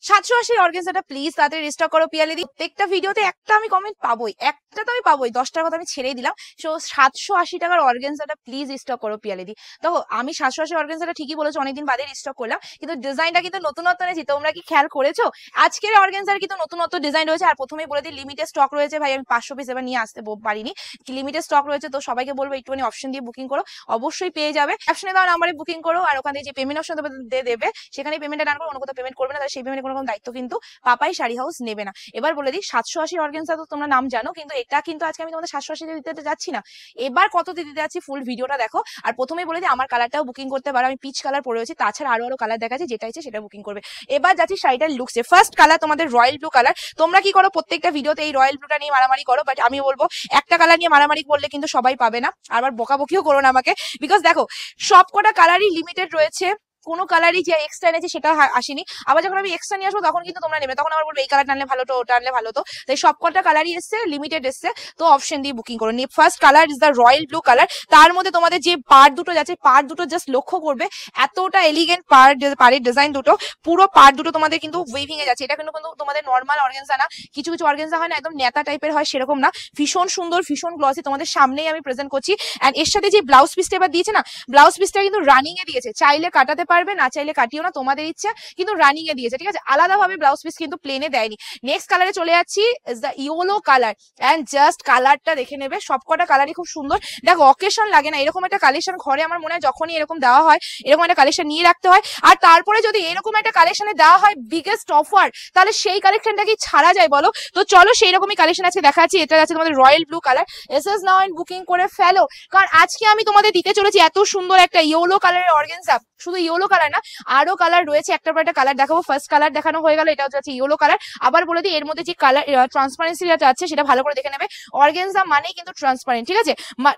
780 অর্গানজাটা please তাড়াতাড়ি restock করো পিয়ালিদি। প্রত্যেকটা ভিডিওতে একটা আমি কমেন্ট পাবোই, একটা তো আমি পাবোই, 10টার কথা আমি ছেড়েই দিলাম। সো 780 টাকার অর্গানজাটা প্লিজ রিস্টক করো পিয়ালিদি। দেখো আমি 780 অর্গানজাটা ঠিকই বলেছো, অনেকদিন বাদে রিস্টক করলাম, কিন্তু ডিজাইনটা কিন্তু নতুনত্ব এনেছি। তোমরা কি খেয়াল করেছো আজকের অর্গানজার কিন্তু নতুনত্ব ডিজাইন রয়েছে। আর প্রথমেই বলে দিই লিমিটেড স্টক রয়েছে ভাই, আমি 500 পিস এবার নিয়ে আসতে পারিনি, লিমিটেড স্টক রয়েছে। তো সবাইকে বলবো একটুখানি অপশন দিয়ে বুকিং করো, অবশ্যই পেয়ে যাবে। অপশনে দেওয়া নাম্বারে বুকিং করো, আর ওখানে যে পেমেন্ট অপশন দেবে সেখানে পেমেন্টটা ডান করো, অন্য কোথাও পেমেন্ট করবে না, তাহলে সেই পেমেন্টের কোনো দায়িত্ব কিন্তু পাপাই শাড়ি হাউস নেবে না। এবার বলে দিই 780 অর্গানজা তো তোমরা নাম জানো, কিন্তু এটা কিন্তু আজকে আমি তোমাদের 780 দিতে যাচ্ছি না, এবার কত দিতে যাচ্ছি ফুল ভিডিওটা দেখো। আর প্রথমেই বলে দিই আমার কালারটাও বুকিং করতে পারো, আমি পিচ কালার পরে রয়েছি, তাছাড়া আরো কালার দেখাচ্ছি, যেটা ইচ্ছে সেটা বুকিং করবে। এবার যাচ্ছি শাড়িটার লুকসে। ফার্স্ট কালার তোমাদের রয়্যাল ব্লু কালার। তোমরা কি করো প্রত্যেকটা ভিডিওতে এই রয়্যাল ব্লুটা নিয়ে মারামারি করো, বাট আমি বলবো একটা কালার নিয়ে মারামারি করলে কিন্তু সবাই পাবে না, আবার বকাবকিও করো না আমাকে, বিকজ দেখো সবকটা কালারই লিমিটেড রয়েছে, কোনো কালারই যে এক্সট্রা এনেছে সেটা আসেনি। আবার যখন আমি এক্সট্রা নিয়ে আসবো তখন কিন্তু তোমরা নেবে, তখন আবার বলবে এই কালার টানলে ভালো তো, ওটা আনলে ভালো তো। তাই সবকটা কালারই এসছে, লিমিটেড এসছে, তো অপশন দিয়ে বুকিং করো। First colour is the royal blue colour. তার মধ্যে তোমাদের যে পার্ট দুটো যাচ্ছে, পার্ট দুটো জাস্ট লক্ষ্য করবে, এতটা এলিগেন্ট পাড়ের ডিজাইন দুটো, পুরো পার্ট দুটো তোমাদের কিন্তু ওয়েভিং এ যাচ্ছে। এটা কিন্তু তোমাদের নর্মাল অর্গানজা না, কিছু কিছু অর্গানজা হয় না একদম নেতা টাইপের হয়, সেরকম না, ভীষণ সুন্দর ভীষণ গ্লসি, তোমাদের সামনেই আমি প্রেজেন্ট করছি। এন্ড এর সাথে যে ব্লাউজ পিসটা এবার দিয়েছে না, ব্লাউজ পিসটা কিন্তু রানিং এ দিয়েছে, চাইলে কাটাতে পারবে, না চাইলে কাটিও না, তোমাদের ইচ্ছা, কিন্তু রানিং এ দিয়েছে, ঠিক আছে, আলাদাভাবে ব্লাউজ পিস কিন্তু প্লেনে দেয়নি। নেক্সট কালারে চলে যাচ্ছি, is the yellow colour. And just কালারটা দেখে নেবে, সবকটা কালারই খুব সুন্দর। দেখো অকেশন লাগে না, এরকম একটা কালেকশন ঘরে আমার মনে হয় যখনই এরকম দেওয়া হয়, এরকম একটা কালেকশন নিয়ে রাখতে হয়। আর তারপরে যদি এরকম একটা কালেকশনে দেওয়া হয় বিগেস্ট অফার, তাহলে সেই কালেকশনটা কি ছাড়া যায় বলো? তো চলো সেই রকমই কালেকশন আজকে দেখাচ্ছি। এটা আছে তোমাদের royal blue colour. SS now and booking করে ফেলো, কারণ আজকে আমি তোমাদের দিতে চলেছি এত সুন্দর একটা ইয়েলো কালারের অর্গানজা। শুধু ইয়েলো কালার না, আরো কালার রয়েছে, একটার পর একটা কালার দেখাবো। ফার্স্ট কালার দেখানো হয়ে গেল, এটা হচ্ছে ইয়েলো কালার। আবার বলে দিই এর মধ্যে যে কালার ট্রান্সপারেন্সি যেটা আছে সেটা ভালো করে দেখে নেবে। অর্গানজা মানেই কিন্তু ট্রান্সপারেন্ট, ঠিক আছে,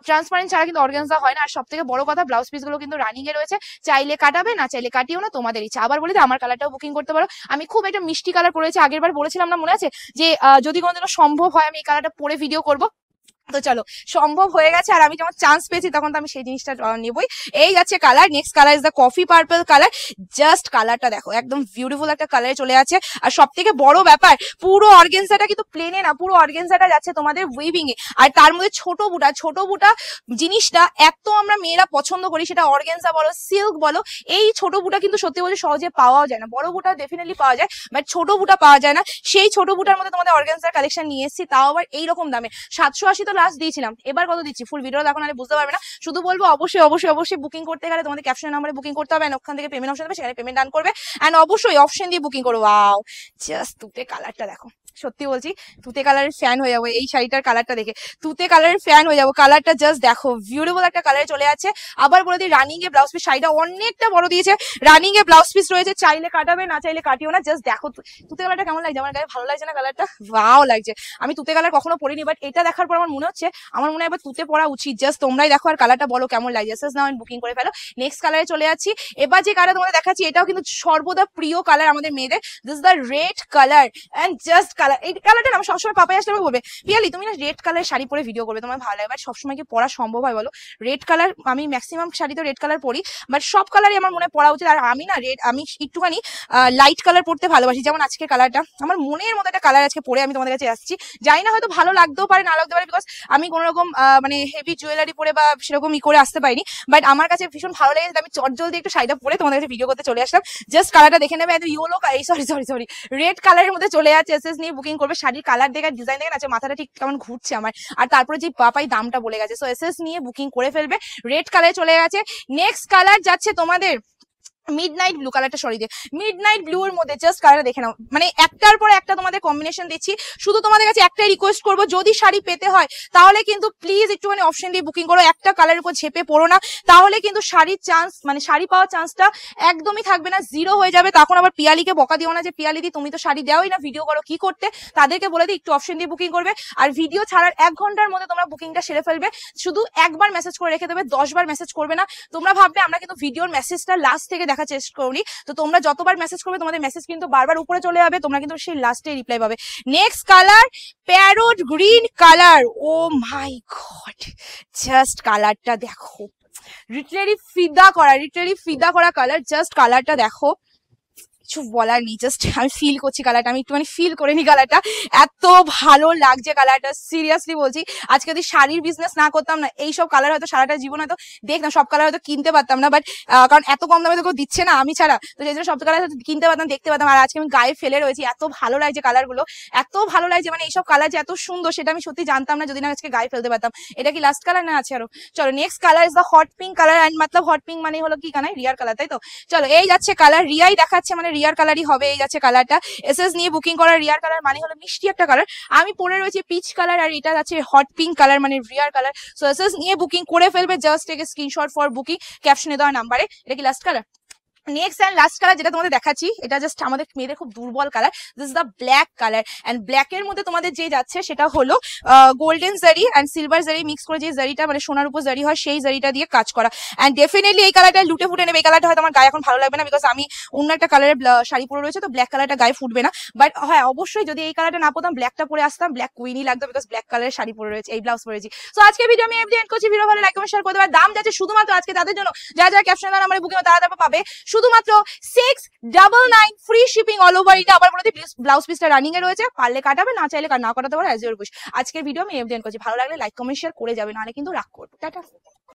ট্রান্সপারেন্ট ছাড়া কিন্তু অর্গানজা হয় না। আর সব থেকে বড় কথা ব্লাউজ পিস গুলো কিন্তু রানিং এ রয়েছে, চাইলে কাটাবে, না চাইলে কাটিও না, তোমাদের ইচ্ছা। আবার বলে দিই আমার কালারটাও বুকিং করতে পারো। আমি খুব একটা মিষ্টি কালার পরেছি, আগের বার বলেছিলাম না মনে আছে, যে যদি কোনোদিনও সম্ভব হয় আমি এই কালারটা পরে ভিডিও করবো। তো চলো সম্ভব হয়ে গেছে, আর আমি যখন চান্স পেয়েছি তখন তো আমি সেই জিনিসটা নেবই। এই যাচ্ছে colour. Next colour is the coffee purple colour. Just কালারটা দেখো, একদম বিউটিফুল একটা কালারে চলে আছে। আর সব থেকে বড় ব্যাপার, পুরো অর্গানজাটা কিন্তু প্লেনে না, পুরো অর্গানজাটা যাচ্ছে তোমাদের উইভিং এ। আর তার মধ্যে ছোট বুটা জিনিসটা এত আমরা মেয়েরা পছন্দ করি, সেটা অর্গানজা বলো সিল্ক বলো, এই ছোট বুটা কিন্তু সত্যি বলতে সহজে পাওয়াও যায় না। বড় বুটা ডেফিনেটলি পাওয়া যায়, বাট ছোট বুটা পাওয়া যায় না। সেই ছোট বুটার মধ্যে তোমাদের অর্গানজার কালেকশন নিয়ে এসেছি, তাও আবার এইরকম দামে। 780 তো লাস্ট দিয়েছিলাম, এবার কত দিচ্ছি ফুল ভিডিও দেখো, নাহলে বুঝতে পারবে না। শুধু বলবো অবশ্যই অবশ্যই অবশ্যই বুকিং করতে গেলে তোমাদের ক্যাপশন নাম্বারে বুকিং করতে হবে, ওখান থেকে পেমেন্ট অপশন দেবে, সেখানে পেমেন্ট ডান করবে। এন্ড অবশ্যই অপশন দিয়ে বুকিং করো। ওয়াও জাস্ট তুতে কালারটা দেখো, সত্যি বলছি তুতে কালারের ফ্যান হয়ে যাবো এই শাড়িটার কালারটা দেখে, তুতে কালারের ফ্যান হয়ে যাবো। কালারটা জাস্ট দেখো, বিউটিফুল একটা কালারে চলে আছে। আবার বলে দিই রানিং এ ব্লাউজ পিস, শাড়িটা অনেকটা বড় দিয়েছে, রানিং এ ব্লাউজ পিস রয়েছে, চাইলে কাটাবে, না চাইলে কাটিও না। জাস্ট দেখো তুতে কালারটা কেমন লাগছে, আমার গায়ে ভালো লাগছে না কালারটা? ওয়াও লাগছে। আমি তুতে কালার কখনো পরিনি, বাট এটা দেখার পর আমার মনে হচ্ছে এবার তুতে পড়া উচিত। জাস্ট তোমরাই দেখো আর কালারটা বলো কেমন লাগছে। জাস্ট নাও বুকিং করে ফেলো। নেক্সট কালারে চলে যাচ্ছি। এবার যে কালার তোমাদের দেখাচ্ছি এটাও কিন্তু সর্বদা প্রিয় কালার আমাদের মেয়েদের, this the red colour. And just colour, এই কালারটা না সবসময় পাপাই আসলে বলবে পিয়ালি তুমি না রেড কালার শাড়ি পরে ভিডিও করবে, তোমার ভালো লাগে, বাট সবসময় কি পরা সম্ভব হয় বলো? রেড কালার আমি ম্যাক্সিমাম শাড়ি তো রেড কালার পরি, বাট সব কালারই আমার মনে পড়া উচিত। আর আমি না আমি একটুখানি লাইট কালার পরতে ভালোবাসি, যেমন আজকে কালারটা আমার মনের মতো একটা কালার আজকে পরে আমি তোমাদের কাছে আসছি। জানি না হয়তো ভালো লাগতেও পারে না লাগতে পারে, বিকজ আমি কোনো রকম মানে হেভি জুয়েলারি পরে বা সেরকম করে আসতে পারিনি, বাট আমার কাছে ভীষণ ভালো লেগেছে। আমি চটজলদি একটু শাড়িটা পরে তোমাদের কাছে ভিডিও করতে চলে আসলাম। জাস্ট কালারটা দেখে নেবে, একদম ইয়েলো সরি রেড কালারের মধ্যে চলে যাচ্ছে। এসএস নিয়ে বুকিং করবে। শাড়ির কালার দেখে ডিজাইন দেখে আছে মাথাটা ঠিক কেমন ঘুরছে আমার। আর তারপরে যে পাপাই দামটা বলে গেছে, সো এসএস নিয়ে বুকিং করে ফেলবে। রেড কালারে চলে গেছে। নেক্সট কালার যাচ্ছে তোমাদের মিডনাইট ব্লু কালারটা, সরি দিয়ে মিডনাইট ব্লু এর মধ্যে জাস্ট কালারটা দেখে নাও, মানে একটার পর একটা তোমাদের কম্বিনেশন দিচ্ছি। শুধু তোমাদের কাছে একটাই রিকোয়েস্ট করবো, যদি শাড়ি পেতে হয় তাহলে কিন্তু প্লিজ একটুখানি অপশন দিয়ে বুকিং করো, একটা কালারের উপর ঝেপে পড়ো না, তাহলে কিন্তু শাড়ির চান্স মানে শাড়ি পাওয়ার চান্সটা একদমই থাকবে না, জিরো হয়ে যাবে। তখন আবার পিয়ালিকে বকা দিও না যে পিয়ালি দি তুমি তো শাড়ি দেওই না, ভিডিও করো কি করতে। তাদেরকে বলে দিই একটু অপশন দিয়ে বুকিং করবে। আর ভিডিও ছাড়ার 1 ঘন্টার মধ্যে তোমরা বুকিংটা সেরে ফেলবে। শুধু একবার মেসেজ করে রেখে দেবে, 10 বার মেসেজ করবে না। তোমরা ভাববে আমরা কিন্তু ভিডিওর মেসেজটা লাস্ট থেকে দেখার চেষ্টা করি, তো তোমরা যতবার মেসেজ করবে তোমাদের মেসেজ কিন্তু বারবার উপরে চলে যাবে, তোমরা কিন্তু সেই লাস্টে রিপ্লাই পাবে। Next colour parrot green colour. Oh my god just কালারটা দেখো, লিটারালি ফিদা করা কালার। জাস্ট কালারটা দেখো, কিচ্ছু বলার নেই, জাস্ট আমি ফিল করছি কালারটা, আমি একটুখানি ফিল করে নি কালারটা, এত ভালো লাগছে কালারটা, সিরিয়াসলি বলছি। আজকে যদি শাড়ির বিজনেস না করতাম না, এইসব কালার হয়তো সারাটা জীবন হয়তো দেখতাম, সব কালার হয়তো কিনতে পারতাম না, বাট কারণ এত কম দামে তো কেউ দিচ্ছে না আমি ছাড়া, তো সেই জন্য সব কালার হয়তো কিনতে পারতাম, দেখতে পারতাম। আর আজকে আমি গায়ে ফেলে রয়েছি, এত ভালো লাগছে কালার গুলো, এত ভালো লাগছে, মানে এইসব কালার যে এত সুন্দর সেটা আমি সত্যি জানতাম না যদি না আজকে গায়ে ফেলতে পারতাম। এটা কি লাস্ট কালার না আছে আরো? চলো next colour is the hot pink colour, and মতলব হট পিঙ্ক মানে হলো কি কানাই রিয়ার কালার, তাই তো? চলো এই যাচ্ছে কালার, রিয়াই দেখাচ্ছে মানে রিয়ার কালারই হবে, এই যাচ্ছে কালারটা। এসএস নিয়ে বুকিং করা রিয়ার কালার মানে হলো মিষ্টি একটা কালার, আমি পরে রয়েছে পিচ কালার, আর এটা যাচ্ছে হট পিঙ্ক কালার মানে রিয়ার কালার। সো এসএস নিয়ে বুকিং করে ফেলবে, just take a screenshot for booking ক্যাপশনে দেওয়া নাম্বারে। এটা কি last colour? Next and last colour যেটা তোমাদের দেখাচ্ছি, এটা জাস্ট আমাদের মেয়েদের খুব দুর্বল colour, this is the black colour. And black এর মধ্যে তোমাদের যে যাচ্ছে সেটা হলো গোল্ডেন জারি এন্ড সিলভার জারি মিক্স করে, যে জারিটা মানে সোনার উপর জারি হয় সেই জারিটা দিয়ে কাজ করা। এন্ড ডেফিনেটলি এই কালারটা লুটে ফুটে নেবে। এই কালারটা হয়তো আমার গায়ে এখন ভালো লাগবে না, বিকজ আমি অন্য একটা কালারের শাড়ি পরে রয়েছে, তো ব্ল্যাক কালারটা গায়ে ফুটবে না। বাট হ্যাঁ অবশ্যই যদি এই কালারটা না পরতাম, ব্ল্যাকটা পরে আসতাম, ব্ল্যাক কুইনই লাগতো, বিকজ ব্ল্যাক কালারের শাড়ি পরে রয়েছে, এই ব্লাউজ পরেছি। সো আজকে ভিডিও আমি এফডি এন্ড করছি, ভিডিও ভালো লাইক কমেন্ট শেয়ার করে দেওয়ার। দাম যাচ্ছে শুধুমাত্র আজকে তাদের জন্য যারা যারা ক্যাপশন নাম্বারে বুকিং তারা পাবে শুধুমাত্র 699 free shipping all over India. আবার বলে ব্লাউজ পিসটা রানিং এ রয়েছে, পারলে কাটাবে, না চাইলে না কাটাতে পারো, অ্যাজ ইউর উইশ। আজকের ভিডিও আমি এফডি এন্ড করছি, ভালো লাগলে লাইক কমেন্ট শেয়ার করে যাবে, নাহলে কিন্তু রাগ করবো। টাটা।